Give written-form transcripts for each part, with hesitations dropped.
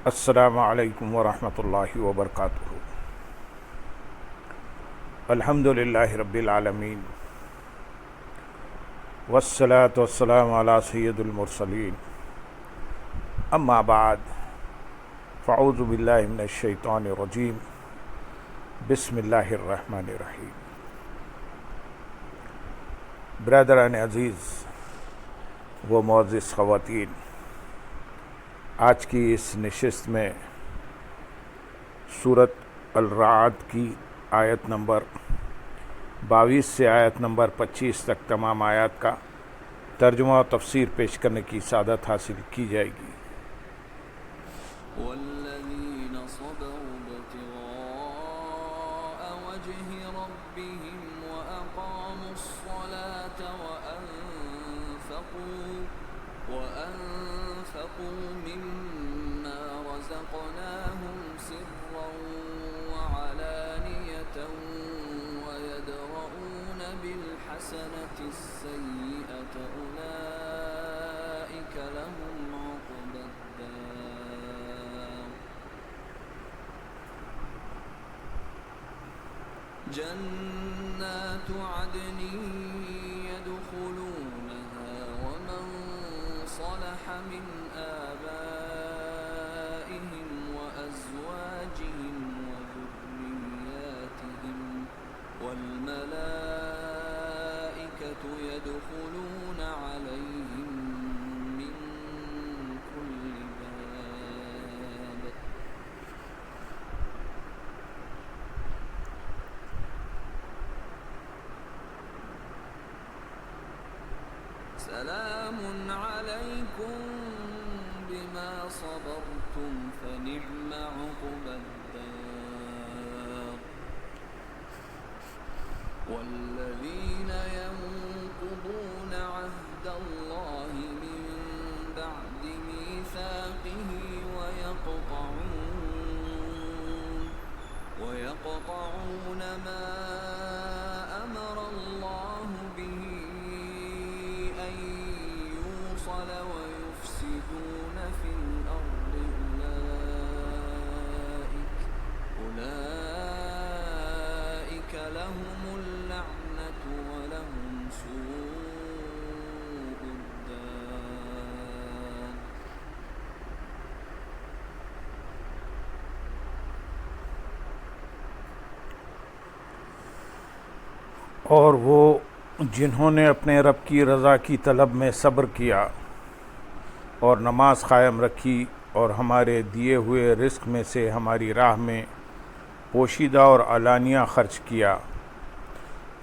السلام علیکم ورحمۃ اللہ وبرکاتہ۔ الحمد للہ رب العالمین والصلاة والسلام علی سید المرسلین، اما بعد فاعوذ باللہ من الشیطان الرجیم، بسم اللہ الرحمن الرحیم۔ برادران عزیز و معزز خواتین، آج کی اس نشست میں سورۃ الرعد کی آیت نمبر 22 سے آیت نمبر 25 تک تمام آیات کا ترجمہ و تفسیر پیش کرنے کی سعادت حاصل کی جائے گی۔ والذین صبروا ابتغاء وجه ربهم وأقاموا الصلاة وأنفقوا مما رزقناهم سرا وعلانية ويدرؤون بالحسنة السيئة أولئك لهم عقبى الدار جنات عدن يدخلونها ومن صلح من آبائهم وأزواجهم وذرياتهم والملائكة يدخلون عليهم من كل باب سلام عليكم بما صبرتم فنعم عقبى الدار والذين ينقضون عهد الله من بعد ميثاقه ويقطعون ما أمر الله به أن يوصل ويفسدون في الأرض أولئك لهم اللعنة ولهم سوء الدار اور وہ جنہوں نے اپنے رب کی رضا کی طلب میں صبر کیا اور نماز قائم رکھی اور ہمارے دیے ہوئے رزق میں سے ہماری راہ میں پوشیدہ اور علانیہ خرچ کیا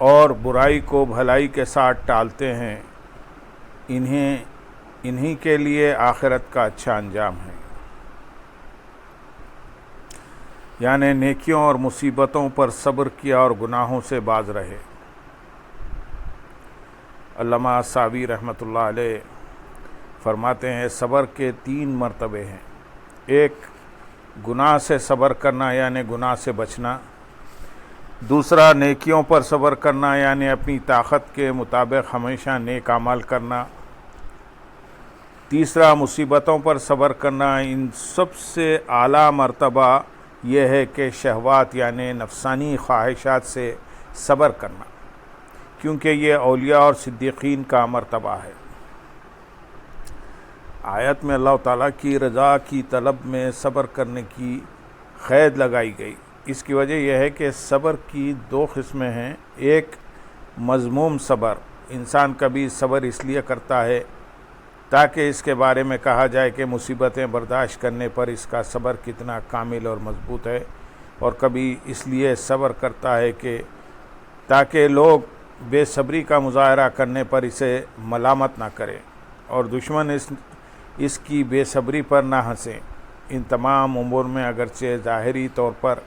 اور برائی کو بھلائی کے ساتھ ٹالتے ہیں، انہی کے لیے آخرت کا اچھا انجام ہے۔ یعنی نیکیوں اور مصیبتوں پر صبر کیا اور گناہوں سے باز رہے۔ علامہ ساوی رحمۃ اللہ علیہ فرماتے ہیں صبر کے 3 مرتبے ہیں۔ ایک، گناہ سے صبر کرنا یعنی گناہ سے بچنا۔ دوسرا، نیکیوں پر صبر کرنا یعنی اپنی طاقت کے مطابق ہمیشہ نیک اعمال کرنا۔ تیسرا، مصیبتوں پر صبر کرنا۔ ان سب سے اعلیٰ مرتبہ یہ ہے کہ شہوات یعنی نفسانی خواہشات سے صبر کرنا، کیونکہ یہ اولیاء اور صدیقین کا مرتبہ ہے۔ آیت میں اللہ تعالیٰ کی رضا کی طلب میں صبر کرنے کی قید لگائی گئی۔ اس کی وجہ یہ ہے کہ صبر کی 2 قسمیں ہیں۔ ایک، مذموم صبر، انسان کبھی صبر اس لیے کرتا ہے تاکہ اس کے بارے میں کہا جائے کہ مصیبتیں برداشت کرنے پر اس کا صبر کتنا کامل اور مضبوط ہے، اور کبھی اس لیے صبر کرتا ہے کہ تاکہ لوگ بے صبری کا مظاہرہ کرنے پر اسے ملامت نہ کریں اور دشمن اس کی بے صبری پر نہ ہنسیں۔ ان تمام امور میں اگرچہ ظاہری طور پر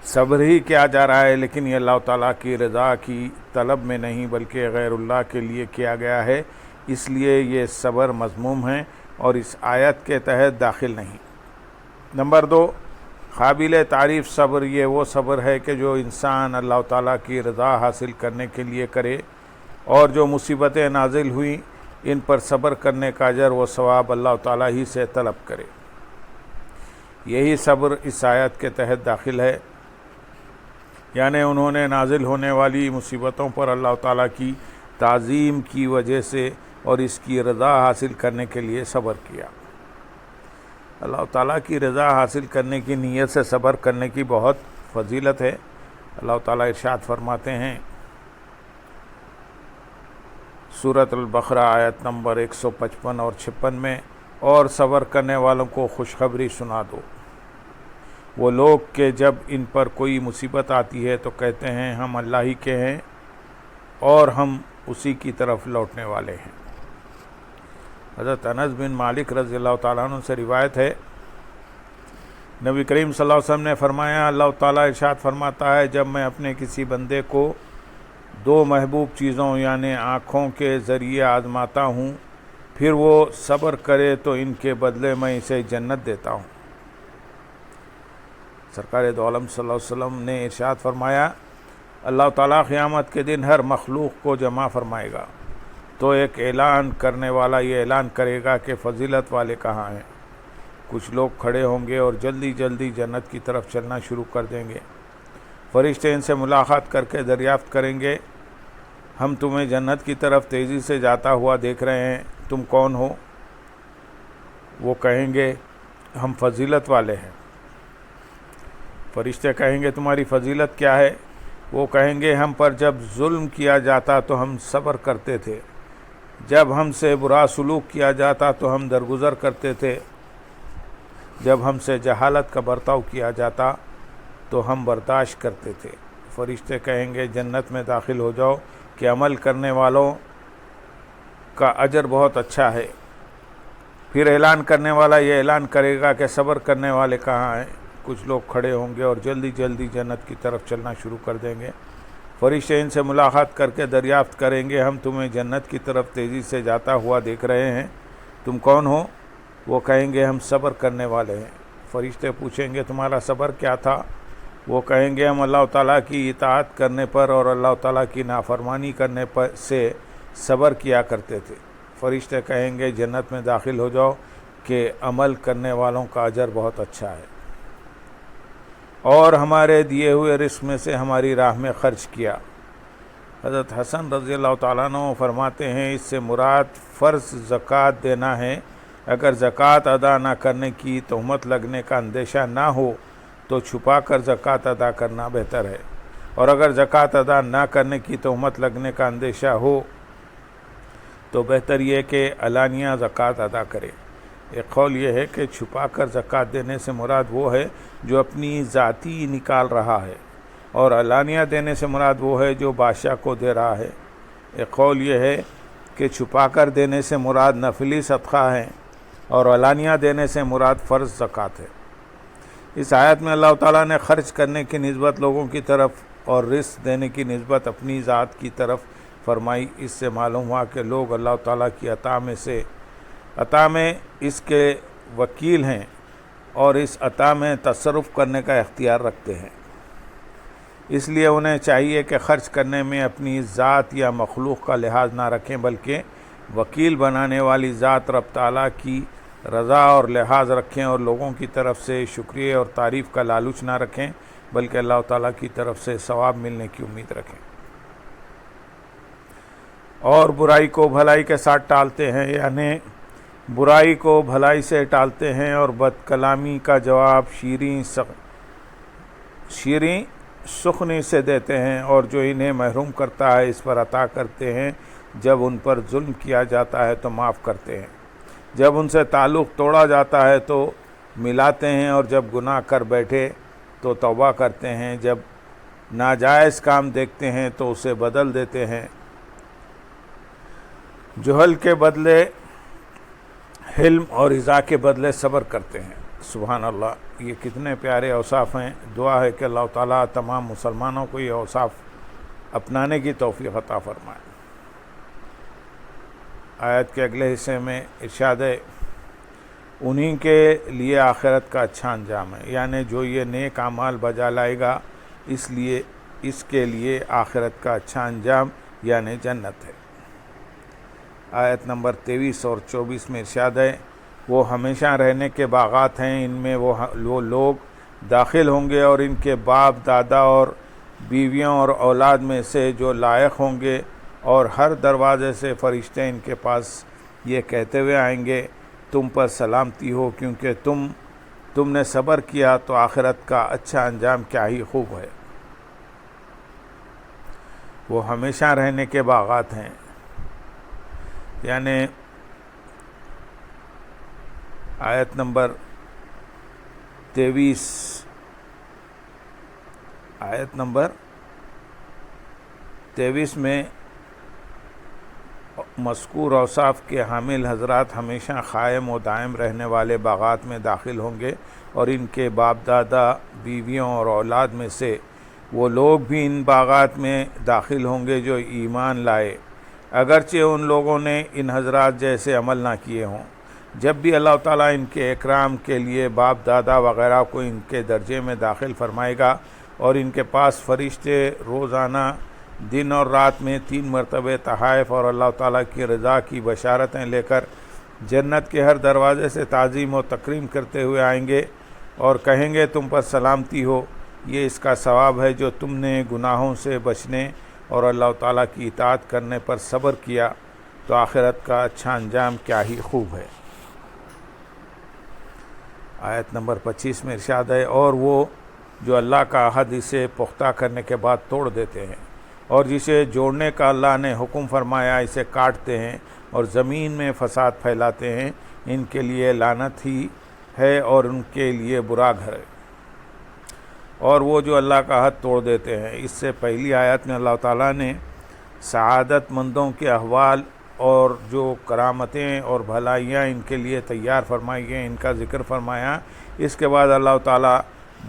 صبر ہی کیا جا رہا ہے، لیکن یہ اللہ تعالیٰ کی رضا کی طلب میں نہیں بلکہ غیر اللہ کے لیے کیا گیا ہے، اس لیے یہ صبر مذموم ہے اور اس آیت کے تحت داخل نہیں۔ نمبر 2، قابل تعریف صبر یہ وہ صبر ہے کہ جو انسان اللہ تعالیٰ کی رضا حاصل کرنے کے لیے کرے، اور جو مصیبتیں نازل ہوئیں ان پر صبر کرنے کا اجر و ثواب اللہ تعالیٰ ہی سے طلب کرے۔ یہی صبر اس آیت کے تحت داخل ہے، یعنی انہوں نے نازل ہونے والی مصیبتوں پر اللہ تعالیٰ کی تعظیم کی وجہ سے اور اس کی رضا حاصل کرنے کے لیے صبر کیا۔ اللہ تعالیٰ کی رضا حاصل کرنے کی نیت سے صبر کرنے کی بہت فضیلت ہے۔ اللہ تعالیٰ ارشاد فرماتے ہیں سورۃ البقرہ آیت نمبر 155 اور 56 میں، اور صبر کرنے والوں کو خوشخبری سنا دو، وہ لوگ کہ جب ان پر کوئی مصیبت آتی ہے تو کہتے ہیں ہم اللہ ہی کے ہیں اور ہم اسی کی طرف لوٹنے والے ہیں۔ حضرت انس بن مالک رضی اللہ تعالیٰ عنہ سے روایت ہے، نبی کریم صلی اللہ علیہ وسلم نے فرمایا، اللہ تعالیٰ ارشاد فرماتا ہے، جب میں اپنے کسی بندے کو دو محبوب چیزوں یعنی آنکھوں کے ذریعے آزماتا ہوں، پھر وہ صبر کرے تو ان کے بدلے میں اسے جنت دیتا ہوں۔ سرکار دو عالم صلی اللہ علیہ وسلم نے ارشاد فرمایا، اللہ تعالیٰ قیامت کے دن ہر مخلوق کو جمع فرمائے گا تو ایک اعلان کرنے والا یہ اعلان کرے گا کہ فضیلت والے کہاں ہیں؟ کچھ لوگ کھڑے ہوں گے اور جلدی جلدی جنت کی طرف چلنا شروع کر دیں گے۔ فرشتے ان سے ملاقات کر کے دریافت کریں گے، ہم تمہیں جنت کی طرف تیزی سے جاتا ہوا دیکھ رہے ہیں، تم کون ہو؟ وہ کہیں گے ہم فضیلت والے ہیں۔ فرشتے کہیں گے تمہاری فضیلت کیا ہے؟ وہ کہیں گے ہم پر جب ظلم کیا جاتا تو ہم صبر کرتے تھے، جب ہم سے برا سلوک کیا جاتا تو ہم درگزر کرتے تھے، جب ہم سے جہالت کا برتاؤ کیا جاتا تو ہم برداشت کرتے تھے۔ فرشتے کہیں گے جنت میں داخل ہو جاؤ کہ عمل کرنے والوں کا اجر بہت اچھا ہے۔ پھر اعلان کرنے والا یہ اعلان کرے گا کہ صبر کرنے والے کہاں ہیں؟ کچھ لوگ کھڑے ہوں گے اور جلدی جلدی جنت کی طرف چلنا شروع کر دیں گے۔ فرشتے ان سے ملاقات کر کے دریافت کریں گے، ہم تمہیں جنت کی طرف تیزی سے جاتا ہوا دیکھ رہے ہیں، تم کون ہو؟ وہ کہیں گے ہم صبر کرنے والے ہیں۔ فرشتے پوچھیں گے تمہارا صبر کیا تھا؟ وہ کہیں گے ہم اللہ تعالیٰ کی اطاعت کرنے پر اور اللہ تعالیٰ کی نافرمانی کرنے پر سے صبر کیا کرتے تھے۔ فرشتے کہیں گے جنت میں داخل ہو جاؤ کہ عمل کرنے والوں کا اجر بہت اچھا ہے، اور ہمارے دیے ہوئے رزق میں سے ہماری راہ میں خرچ کیا۔ حضرت حسن رضی اللہ تعالیٰ عنہ فرماتے ہیں اس سے مراد فرض زکوٰۃ دینا ہے۔ اگر زکوٰۃ ادا نہ کرنے کی تہمت لگنے کا اندیشہ نہ ہو تو چھپا کر زکوٰۃ ادا کرنا بہتر ہے، اور اگر زکوٰۃ ادا نہ کرنے کی تہمت لگنے کا اندیشہ ہو تو بہتر یہ کہ علانیہ زکوٰۃ ادا کرے۔ ایک قول یہ ہے کہ چھپا کر زکوٰۃ دینے سے مراد وہ ہے جو اپنی ذاتی نکال رہا ہے، اور علانیہ دینے سے مراد وہ ہے جو بادشاہ کو دے رہا ہے۔ ایک قول یہ ہے کہ چھپا کر دینے سے مراد نفلی صدقہ ہے اور علانیہ دینے سے مراد فرض زکوٰۃ ہے۔ اس آیت میں اللہ تعالیٰ نے خرچ کرنے کی نسبت لوگوں کی طرف اور رزق دینے کی نسبت اپنی ذات کی طرف فرمائی۔ اس سے معلوم ہوا کہ لوگ اللہ تعالیٰ کی عطا میں اس کے وکیل ہیں اور اس عطا میں تصرف کرنے کا اختیار رکھتے ہیں، اس لیے انہیں چاہیے کہ خرچ کرنے میں اپنی ذات یا مخلوق کا لحاظ نہ رکھیں، بلکہ وکیل بنانے والی ذات رب تعالیٰ کی رضا اور لحاظ رکھیں، اور لوگوں کی طرف سے شکریہ اور تعریف کا لالچ نہ رکھیں، بلکہ اللہ تعالیٰ کی طرف سے ثواب ملنے کی امید رکھیں۔ اور برائی کو بھلائی کے ساتھ ٹالتے ہیں، یعنی برائی کو بھلائی سے ٹالتے ہیں اور بد کلامی کا جواب شیریں سخنی سے دیتے ہیں، اور جو انہیں محروم کرتا ہے اس پر عطا کرتے ہیں، جب ان پر ظلم کیا جاتا ہے تو معاف کرتے ہیں، جب ان سے تعلق توڑا جاتا ہے تو ملاتے ہیں، اور جب گناہ کر بیٹھے تو توبہ کرتے ہیں، جب ناجائز کام دیکھتے ہیں تو اسے بدل دیتے ہیں۔ جہل کے بدلے حلم اور رضا کے بدلے صبر کرتے ہیں۔ سبحان اللہ، یہ کتنے پیارے اوصاف ہیں۔ دعا ہے کہ اللہ تعالیٰ تمام مسلمانوں کو یہ اوصاف اپنانے کی توفیق عطا فرمائے۔ آیت کے اگلے حصے میں ارشاد ہے انہی کے لیے آخرت کا اچھا انجام ہے، یعنی جو یہ نیک اعمال بجا لائے گا اس کے لیے آخرت کا اچھا انجام یعنی جنت ہے۔ آیت نمبر 23 اور 24 میں ارشاد ہے وہ ہمیشہ رہنے کے باغات ہیں، ان میں وہ لوگ داخل ہوں گے اور ان کے باپ دادا اور بیویوں اور اولاد میں سے جو لائق ہوں گے، اور ہر دروازے سے فرشتے ان کے پاس یہ کہتے ہوئے آئیں گے تم پر سلامتی ہو، کیونکہ تم نے صبر کیا تو آخرت کا اچھا انجام کیا ہی خوب ہے۔ وہ ہمیشہ رہنے کے باغات ہیں، یعنی آیت نمبر 23 میں مذکور اوصاف کے حامل حضرات ہمیشہ قائم و دائم رہنے والے باغات میں داخل ہوں گے، اور ان کے باپ دادا بیویوں اور اولاد میں سے وہ لوگ بھی ان باغات میں داخل ہوں گے جو ایمان لائے، اگرچہ ان لوگوں نے ان حضرات جیسے عمل نہ کیے ہوں۔ جب بھی اللہ تعالیٰ ان کے اکرام کے لیے باپ دادا وغیرہ کو ان کے درجے میں داخل فرمائے گا، اور ان کے پاس فرشتے روزانہ دن اور رات میں 3 مرتبہ تحائف اور اللہ تعالیٰ کی رضا کی بشارتیں لے کر جنت کے ہر دروازے سے تعظیم و تکریم کرتے ہوئے آئیں گے اور کہیں گے تم پر سلامتی ہو، یہ اس کا ثواب ہے جو تم نے گناہوں سے بچنے اور اللہ تعالیٰ کی اطاعت کرنے پر صبر کیا، تو آخرت کا اچھا انجام کیا ہی خوب ہے۔ آیت نمبر 25 میں ارشاد ہے، اور وہ جو اللہ کا عہد اسے پختہ کرنے کے بعد توڑ دیتے ہیں، اور جسے جوڑنے کا اللہ نے حکم فرمایا اسے کاٹتے ہیں اور زمین میں فساد پھیلاتے ہیں، ان کے لیے لعنت ہی ہے اور ان کے لیے برا گھر ہے۔ اور وہ جو اللہ کا عہد توڑ دیتے ہیں، اس سے پہلی آیت میں اللہ تعالیٰ نے سعادت مندوں کے احوال اور جو کرامتیں اور بھلائیاں ان کے لیے تیار فرمائی ہیں ان کا ذکر فرمایا۔ اس کے بعد اللہ تعالیٰ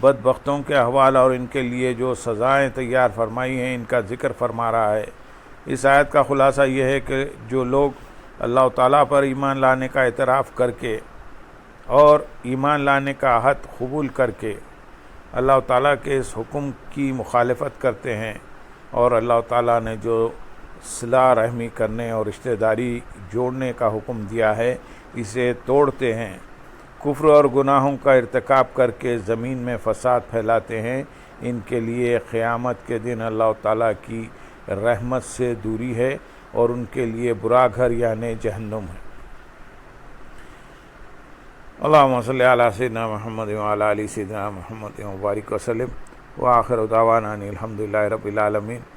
بدبختوں کے احوال اور ان کے لیے جو سزائیں تیار فرمائی ہیں ان کا ذکر فرما رہا ہے۔ اس آیت کا خلاصہ یہ ہے کہ جو لوگ اللہ تعالیٰ پر ایمان لانے کا اعتراف کر کے اور ایمان لانے کا عہد قبول کر کے اللہ تعالیٰ کے اس حکم کی مخالفت کرتے ہیں، اور اللہ تعالیٰ نے جو صلہ رحمی کرنے اور رشتہ داری جوڑنے کا حکم دیا ہے اسے توڑتے ہیں، کفر اور گناہوں کا ارتکاب کر کے زمین میں فساد پھیلاتے ہیں، ان کے لیے قیامت کے دن اللہ تعالیٰ کی رحمت سے دوری ہے اور ان کے لیے برا گھر یعنی جہنم ہے۔ اللہم صلی علی سیدنا محمد وعلی آل سیدنا محمد وبارک وسلم، وآخر دعوانا ان الحمدللہ رب العالمین۔